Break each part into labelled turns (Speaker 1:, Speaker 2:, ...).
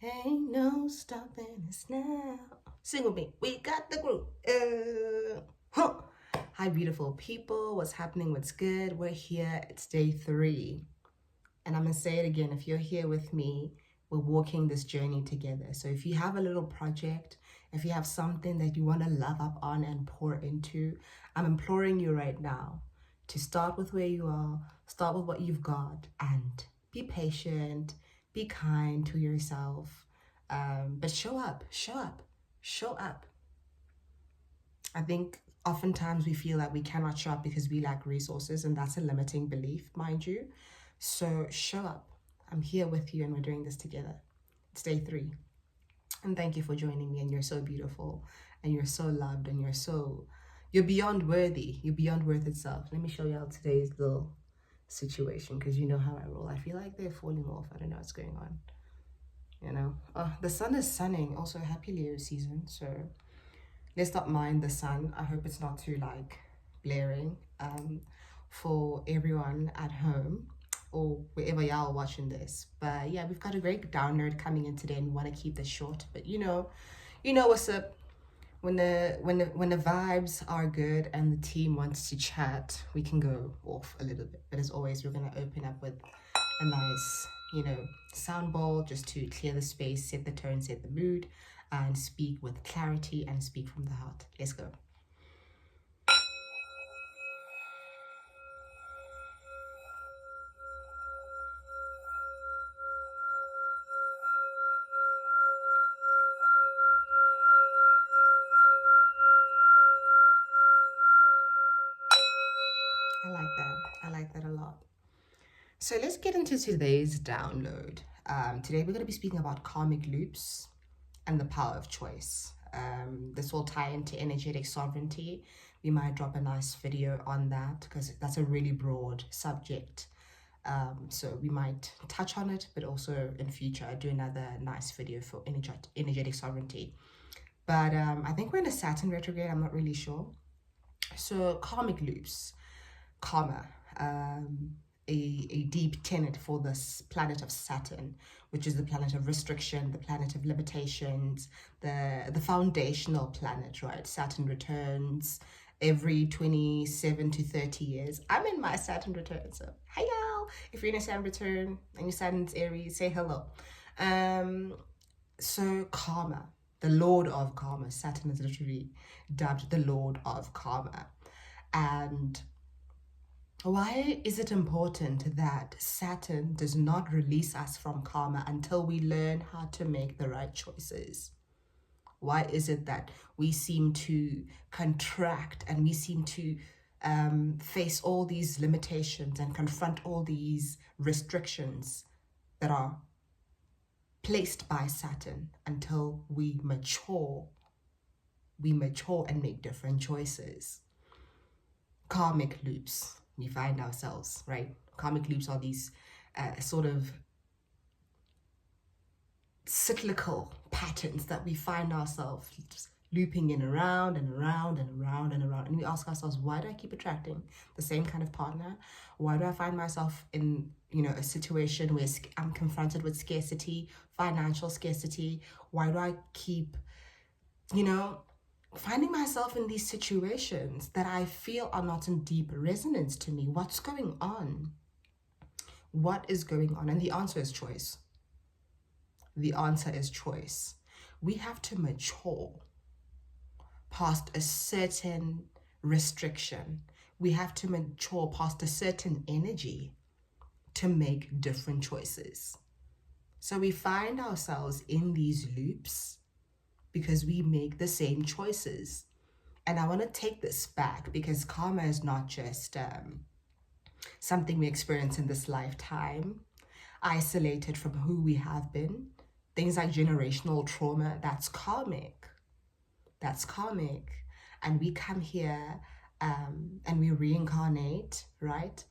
Speaker 1: Ain't no stopping us now. Sing with me. We got the group. Huh. Hi, beautiful people. What's happening? What's good? We're here. It's day 3. And I'm going to say it again. If you're here with me, we're walking this journey together. So if you have a little project, if you have something that you want to love up on and pour into, I'm imploring you right now to start with where you are, start with what you've got, and be patient, be kind to yourself. But show up, show up, show up. I think oftentimes we feel that we cannot show up because we lack resources, and that's a limiting belief, mind you. So show up. I'm here with you, and we're doing this together. It's day 3. And thank you for joining me. And you're so beautiful, and you're so loved, and you're beyond worthy. You're beyond worth itself. Let me show you all today's little situation, because you know how I roll. I feel like they're falling off. I don't know what's going on. The sun is sunning. Also, happy Leo season. So let's not mind the sun. I hope it's not too blaring for everyone at home or wherever y'all are watching this. But yeah, we've got a great download coming in today, and we want to keep this short. But you know what's up. When the vibes are good and the team wants to chat, we can go off a little bit. But as always, we're gonna open up with a nice, sound bowl just to clear the space, set the tone, set the mood, and speak with clarity and speak from the heart. Let's go. I like that. I like that a lot. So let's get into today's download. Today we're going to be speaking about karmic loops and the power of choice. This will tie into energetic sovereignty. We might drop a nice video on that because that's a really broad subject. So we might touch on it, but also in future do another nice video for energetic sovereignty. But I think we're in a Saturn retrograde. I'm not really sure. So karmic loops, karma. A deep tenet for this planet of Saturn, which is the planet of restriction, the planet of limitations, the foundational planet, right? Saturn returns every 27 to 30 years. I'm in my Saturn return, so hi y'all. If you're in a Saturn return and your Saturn's Aries, say hello. So karma, the Lord of karma. Saturn is literally dubbed the Lord of karma. And why is it important that Saturn does not release us from karma until we learn how to make the right choices? Why is it that we seem to contract and we seem to face all these limitations and confront all these restrictions that are placed by Saturn until we mature? We mature and make different choices. Karmic loops. We find ourselves, right? Karmic loops are these sort of cyclical patterns that we find ourselves just looping in around and around and around and around. And we ask ourselves, why do I keep attracting the same kind of partner? Why do I find myself in, a situation where I'm confronted with scarcity, financial scarcity? Why do I keep, finding myself in these situations that I feel are not in deep resonance to me? What's going on? What is going on? And the answer is choice. The answer is choice. We have to mature past a certain restriction. We have to mature past a certain energy to make different choices. So we find ourselves in these loops because we make the same choices. And I want to take this back because karma is not just something we experience in this lifetime, isolated from who we have been. Things like generational trauma, that's karmic. That's karmic. And we come here and we reincarnate, right?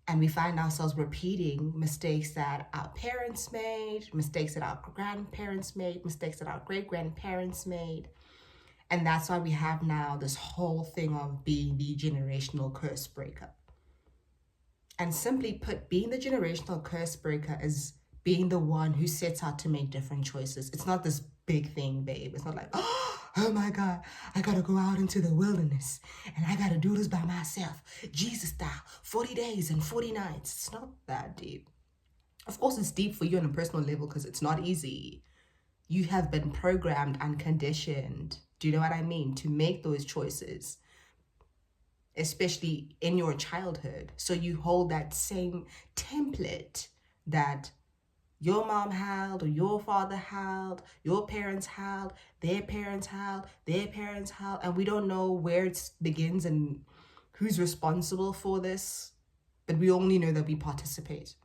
Speaker 1: And we find ourselves repeating mistakes that our parents made, mistakes that our grandparents made, mistakes that our great-grandparents made. And that's why we have now this whole thing of being the generational curse breaker. And simply put, being the generational curse breaker is being the one who sets out to make different choices. It's not this big thing, babe. It's not like, oh my God, I gotta go out into the wilderness and I gotta do this by myself, Jesus style, 40 days and 40 nights. It's not that deep. Of course, it's deep for you on a personal level because it's not easy. You have been programmed and conditioned, do you know what I mean, to make those choices, especially in your childhood. So you hold that same template that your mom held, or your father held, your parents held, their parents held, their parents held, and we don't know where it begins and who's responsible for this, but we only know that we participate.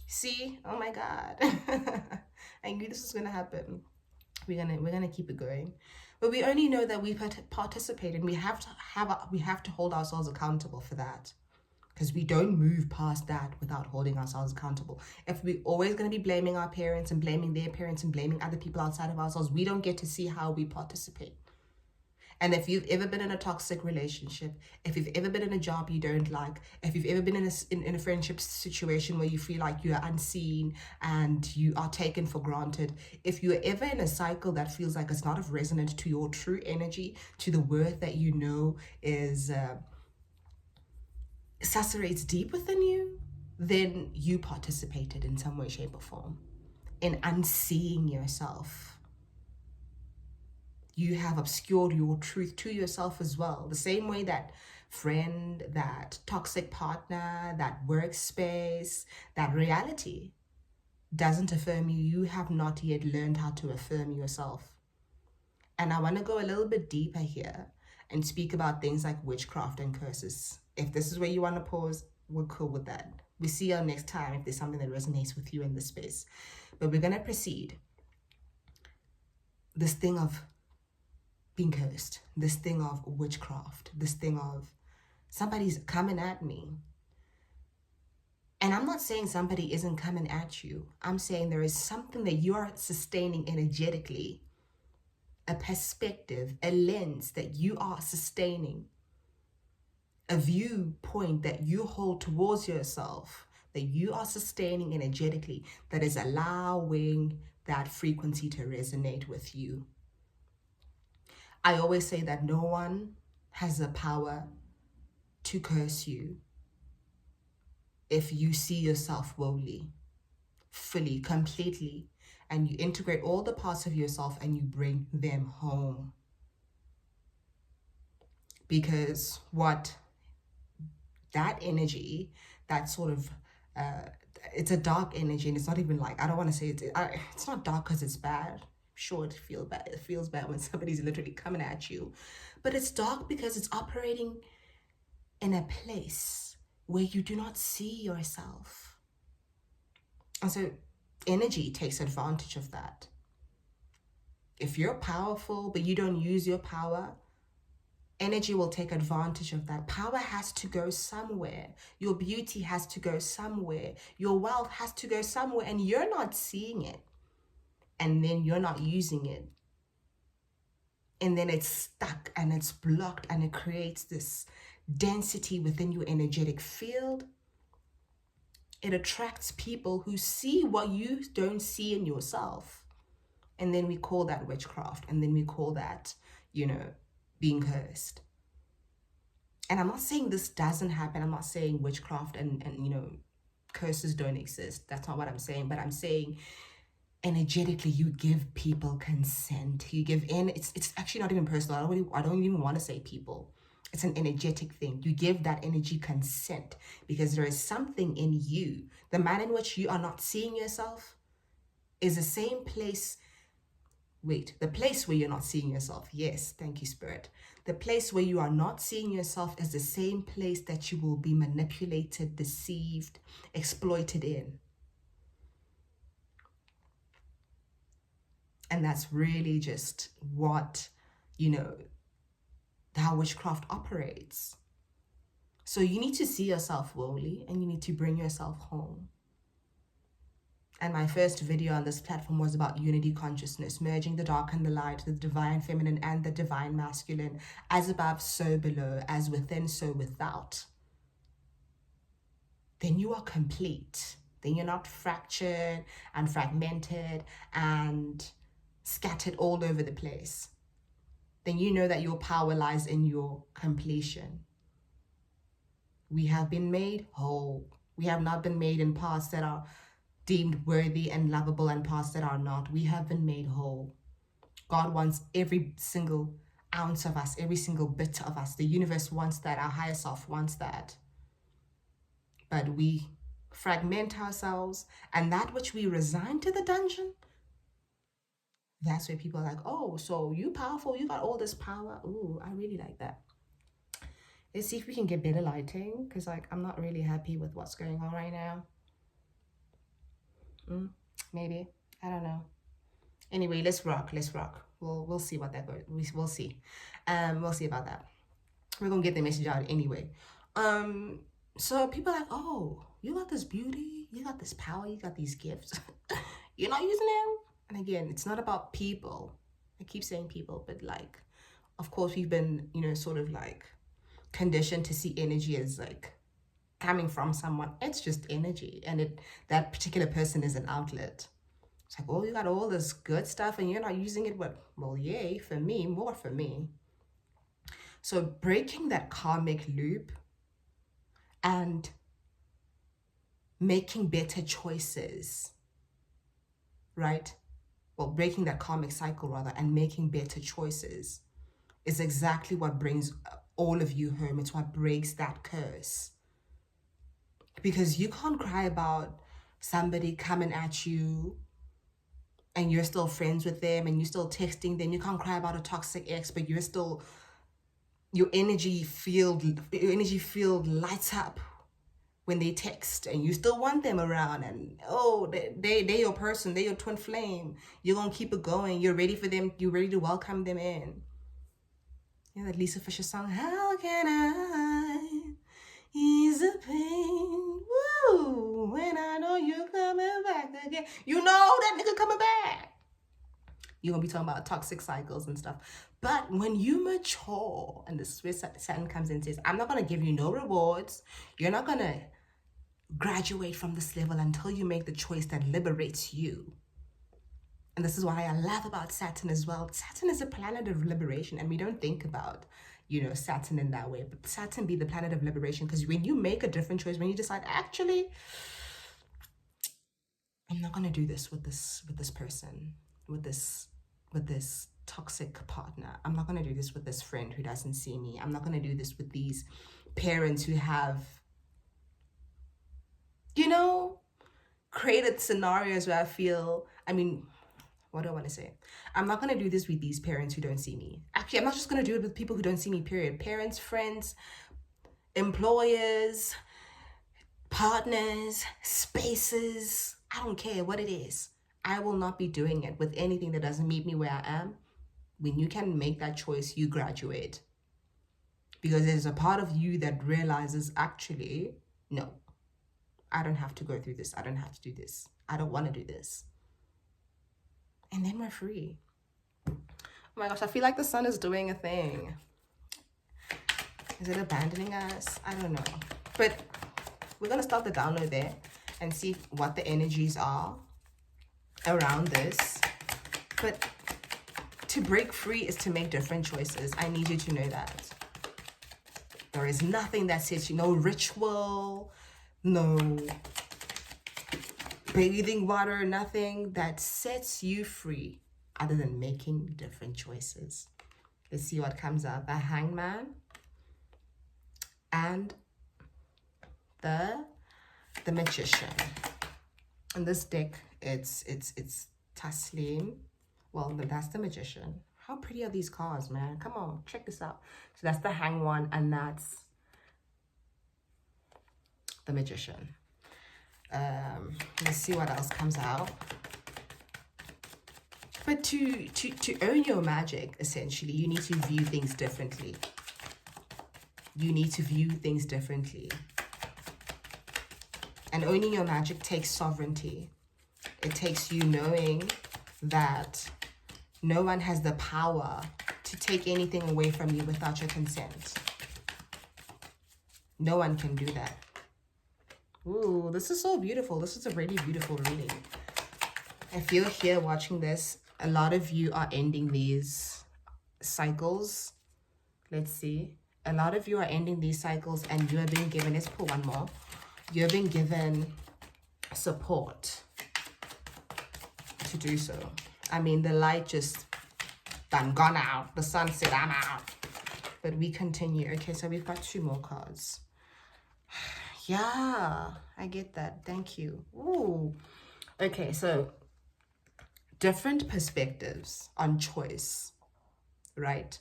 Speaker 1: See? Oh my God. I knew this was gonna happen. We're gonna keep it going, but we only know that we participate, and we have to hold ourselves accountable for that. Because we don't move past that without holding ourselves accountable. If we're always going to be blaming our parents and blaming their parents and blaming other people outside of ourselves, we don't get to see how we participate. And if you've ever been in a toxic relationship, if you've ever been in a job you don't like, if you've ever been in a friendship situation where you feel like you are unseen and you are taken for granted, if you're ever in a cycle that feels like it's not of resonant to your true energy, to the worth that you know is... Saturates deep within you, then you participated in some way, shape, or form in unseeing yourself. You have obscured your truth to yourself as well. The same way that friend, that toxic partner, that workspace, that reality doesn't affirm you, you have not yet learned how to affirm yourself. And I want to go a little bit deeper here and speak about things like witchcraft and curses. If this is where you want to pause, we're cool with that. We see you next time if there's something that resonates with you in this space. But we're going to proceed. This thing of being cursed, this thing of witchcraft, this thing of somebody's coming at me. And I'm not saying somebody isn't coming at you. I'm saying there is something that you are sustaining energetically, a perspective, a lens that you are sustaining, a viewpoint that you hold towards yourself, that you are sustaining energetically, that is allowing that frequency to resonate with you. I always say that no one has the power to curse you if you see yourself wholly, fully, completely, and you integrate all the parts of yourself and you bring them home. Because what that energy, that sort of, it's a dark energy, and it's not even like, I don't want to say it's not dark because it's bad. Sure, it feels bad. It feels bad when somebody's literally coming at you, but it's dark because it's operating in a place where you do not see yourself. And so energy takes advantage of that. If you're powerful, but you don't use your power, energy will take advantage of that. Power has to go somewhere. Your beauty has to go somewhere. Your wealth has to go somewhere, and you're not seeing it. And then you're not using it. And then it's stuck and it's blocked, and it creates this density within your energetic field. It attracts people who see what you don't see in yourself. And then we call that witchcraft. And then we call that, being cursed. And I'm not saying this doesn't happen. I'm not saying witchcraft and curses don't exist. That's not what I'm saying. But I'm saying energetically, you give people consent. You give in. It's actually not even personal. I don't even want to say people. It's an energetic thing. You give that energy consent because there is something in you. The manner in which you are not seeing yourself is the same place. Wait, the place where you're not seeing yourself. Yes, thank you, Spirit. The place where you are not seeing yourself is the same place that you will be manipulated, deceived, exploited in. And that's really just what, how witchcraft operates. So you need to see yourself wholly, and you need to bring yourself home. And my first video on this platform was about unity consciousness, merging the dark and the light, the divine feminine and the divine masculine, as above, so below, as within, so without. Then you are complete. then you're not fractured and fragmented and scattered all over the place. Then you know that your power lies in your completion. We have been made whole. We have not been made in parts that are deemed worthy and lovable and parts that are not. We have been made whole. God wants every single ounce of us, every single bit of us. The universe wants that. Our higher self wants that. But we fragment ourselves, and that which we resign to the dungeon, that's where people are like, oh, so you powerful, you got all this power. Ooh, I really like that. Let's see if we can get better lighting, because like I'm not really happy with what's going on right now. Maybe, I don't know. Anyway, let's rock. We'll see what that goes. We'll see. We'll see about that. We're gonna get the message out anyway. So people are like, oh, you got this beauty, you got this power, you got these gifts. You're not using them. And again, it's not about people. I keep saying people, but like, of course, we've been, sort of like conditioned to see energy as like coming from someone. It's just energy, and that particular person is an outlet. It's like, oh, you got all this good stuff and you're not using it. Well, yay, for me, more for me. So breaking that karmic loop and making better choices, right? Well, breaking that karmic cycle rather, and making better choices is exactly what brings all of you home. It's what breaks that curse. Because you can't cry about somebody coming at you and you're still friends with them and you're still texting them. You can't cry about a toxic ex, but you're still, your energy field lights up when they text, and you still want them around, and oh, they your person, they your twin flame. You're gonna keep it going. You're ready for them. You're ready to welcome them in. You know that Lisa Fisher song, how can I ease the pain? Woo, when I know you're coming back again. You know that nigga coming back. You're gonna be talking about toxic cycles and stuff. But when you mature, and this is where Saturn comes in and says, I'm not gonna give you no rewards. You're not gonna graduate from this level until you make the choice that liberates you. And this is why I love about Saturn as well. Saturn is a planet of liberation, and we don't think about, Saturn in that way. But Saturn be the planet of liberation, because when you make a different choice, when you decide, actually, I'm not gonna do this with this person, with this toxic partner. I'm not gonna do this with this friend who doesn't see me. I'm not gonna do this with these parents who have, created scenarios where I feel, what do I want to say? I'm not going to do this with these parents who don't see me. Actually, I'm not just going to do it with people who don't see me, period. Parents, friends, employers, partners, spaces. I don't care what it is. I will not be doing it with anything that doesn't meet me where I am. When you can make that choice, you graduate. Because there's a part of you that realizes, actually, no, I don't have to go through this. I don't have to do this. I don't want to do this. And then we're free. Oh my gosh, I feel like the sun is doing a thing. Is it abandoning us? I don't know. But we're going to start the download there and see what the energies are around this. But to break free is to make different choices. I need you to know that. There is nothing that says, no ritual, no bathing water, nothing that sets you free other than making different choices. Let's see what comes out. The Hangman and the Magician. In this deck, it's Taslim. Well, that's the Magician. How pretty are these cards, man? Come on, check this out. So that's the Hang one, and that's the Magician. Let's see what else comes out. But to own your magic, essentially, you need to view things differently. You need to view things differently. And owning your magic takes sovereignty. It takes you knowing that no one has the power to take anything away from you without your consent. No one can do that. Ooh, this is so beautiful. This is a really beautiful reading. If you're here watching this, a lot of you are ending these cycles. Let's see. A lot of you are ending these cycles and you are being given, let's pull one more. You're being given support to do so. I mean, the light just done gone out. The sun said, I'm out. But we continue. Okay, so we've got 2 more cards. Yeah, I get that. Thank you. Ooh. Okay, so different perspectives on choice, right?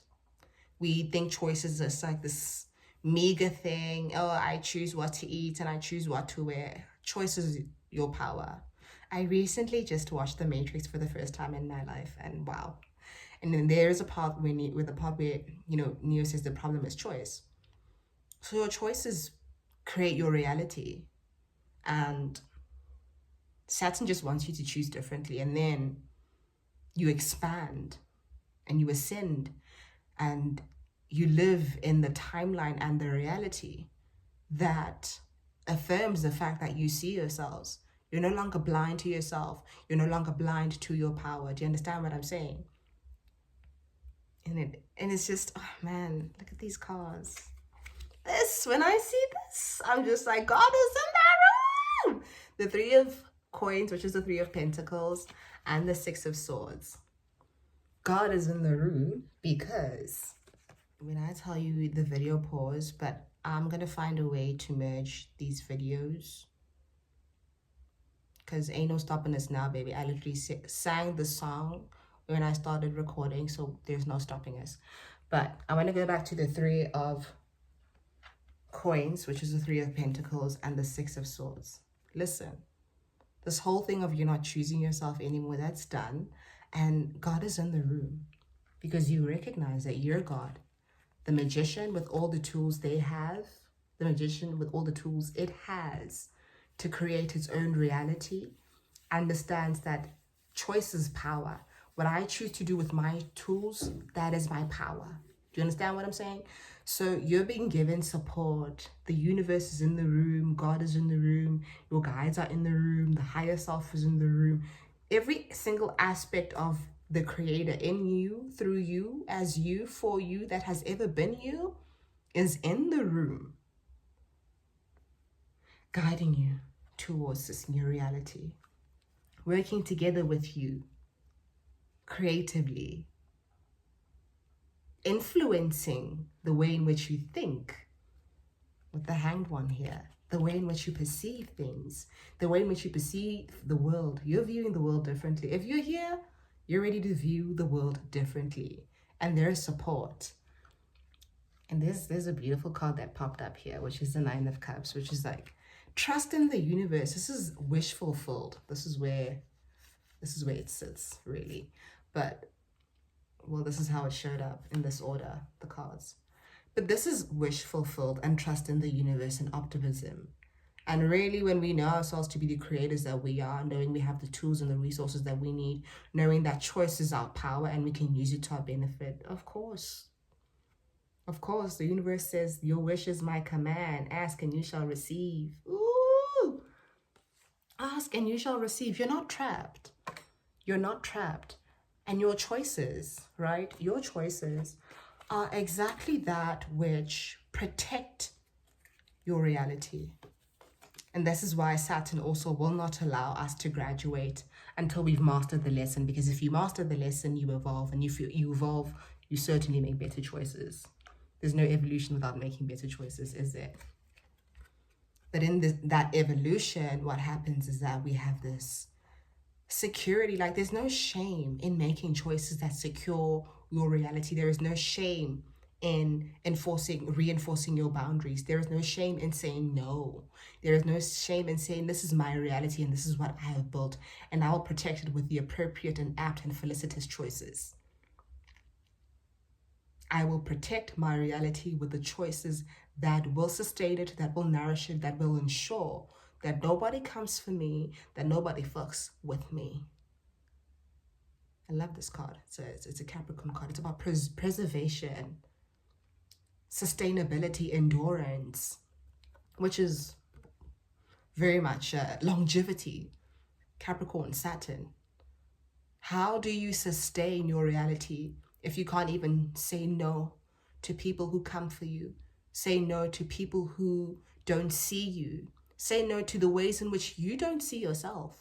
Speaker 1: We think choice is just like this meager thing. Oh, I choose what to eat and I choose what to wear. Choice is your power. I recently just watched The Matrix for the first time in my life, and wow. And then there is a part where Neo says the problem is choice. So your choices create your reality, and Saturn just wants you to choose differently, and then you expand and you ascend and you live in the timeline and the reality that affirms the fact that you see yourselves. You're no longer blind to yourself. You're no longer blind to your power. Do you understand what I'm saying? And it's just, oh man, look at these cards. When I see this, I'm just like, God is in that room. The 3 of Coins, which is the 3 of Pentacles, and the 6 of Swords. God is in the room because when I tell you the video pause, but I'm going to find a way to merge these videos because ain't no stopping us now, baby. I literally sang the song when I started recording, so there's no stopping us. But I want to go back to the 3 of Coins, which is the 3 of Pentacles, and the 6 of Swords. Listen, this whole thing of you're not choosing yourself anymore, that's done. And God is in the room because you recognize that you're God. The magician with all the tools they have, the magician with all the tools it has to create its own reality, understands that choice is power. What I choose to do with my tools, that is my power. Do you understand what I'm saying? So you're being given support. The universe is in the room. God is in the room. Your guides are in the room. The higher self is in the room. Every single aspect of the creator in you, through you, as you, for you, that has ever been you, is in the room, guiding you towards this new reality, working together with you creatively, influencing the way in which you think, with the Hanged One here, the way in which you perceive things, the way in which you perceive the world. You're viewing the world differently. If you're here, you're ready to view the world differently, and there's support. And there's a beautiful card that popped up here, which is the 9 of Cups, which is like, trust in the universe. This is wish fulfilled. This is where it sits, really. But, well, this is how it showed up in this order, the cards. But this is wish fulfilled and trust in the universe and optimism. And really, when we know ourselves to be the creators that we are, knowing we have the tools and the resources that we need, knowing that choice is our power and we can use it to our benefit, of course, the universe says, your wish is my command. Ask and you shall receive. Ooh! Ask and you shall receive. You're not trapped. You're not trapped. And your choices, right? Your choices are exactly that which protect your reality. And this is why Saturn also will not allow us to graduate until we've mastered the lesson. Because if you master the lesson, you evolve. And if you evolve, you certainly make better choices. There's no evolution without making better choices, is there? But in that evolution, what happens is that we have this security. Like, there's no shame in making choices that secure your reality. There is no shame in reinforcing your boundaries. There is no shame in saying no. There is no shame in saying, this is my reality and this is what I have built, and I will protect it with the appropriate and apt and felicitous choices. I will protect my reality with the choices that will sustain it, that will nourish it, that will ensure that nobody comes for me, that nobody fucks with me. I love this card. It's a Capricorn card. It's about preservation, sustainability, endurance, which is very much longevity. Capricorn, Saturn. How do you sustain your reality if you can't even say no to people who come for you? Say no to people who don't see you. Say no to the ways in which you don't see yourself.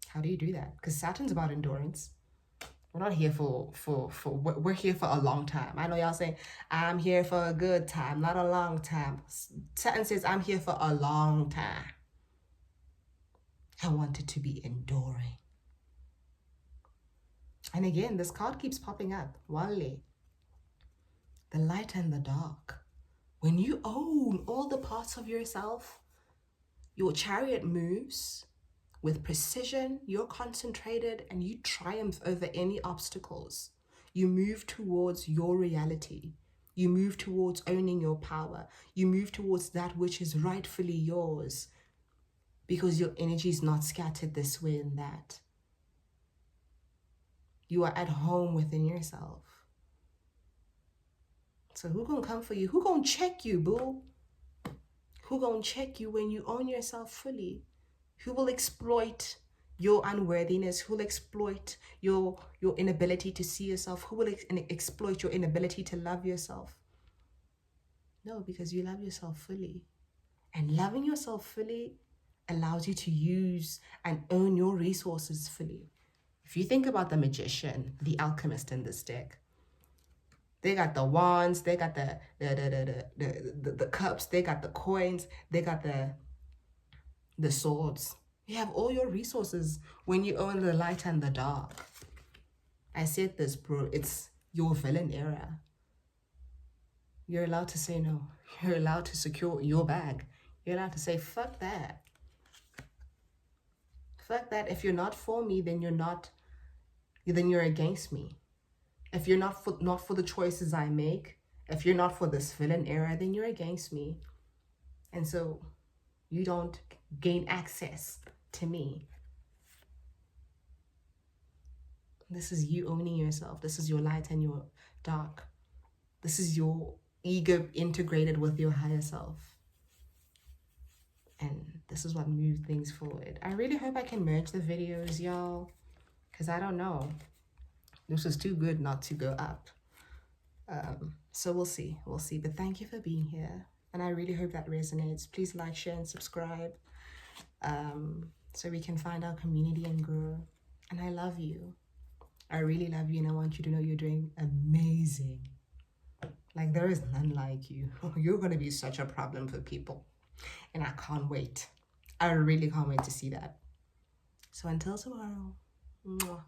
Speaker 1: How do you do that? Because Saturn's about endurance. We're not here we're here for a long time. I know y'all saying, I'm here for a good time, not a long time. Saturn says, I'm here for a long time. I want it to be enduring. And again, this card keeps popping up. Wale. The light and the dark. When you own all the parts of yourself, your chariot moves with precision, you're concentrated, and you triumph over any obstacles. You move towards your reality. You move towards owning your power. You move towards that which is rightfully yours, because your energy is not scattered this way and that. You are at home within yourself. So who gonna come for you? Who gonna check you, boo? Who gonna check you when you own yourself fully? Who will exploit your unworthiness? Who will exploit your inability to see yourself? Who will exploit your inability to love yourself? No, because you love yourself fully. And loving yourself fully allows you to use and own your resources fully. If you think about the magician, the alchemist in this deck, they got the wands, they got the cups, they got the coins, they got the swords. You have all your resources when you own the light and the dark. I said this, bro. It's your villain era. You're allowed to say no. You're allowed to secure your bag. You're allowed to say, fuck that. Fuck that. If you're not for me, then you're against me. If you're not for the choices I make, if you're not for this villain era, then you're against me. And so you don't gain access to me. This is you owning yourself. This is your light and your dark. This is your ego integrated with your higher self. And this is what moves things forward. I really hope I can merge the videos, y'all, because I don't know. This is too good not to go up. So we'll see. But thank you for being here. And I really hope that resonates. Please like, share, and subscribe. So we can find our community and grow. And I love you. I really love you, and I want you to know you're doing amazing. Like, there is none like you. You're going to be such a problem for people. And I can't wait. I really can't wait to see that. So until tomorrow. Mwah.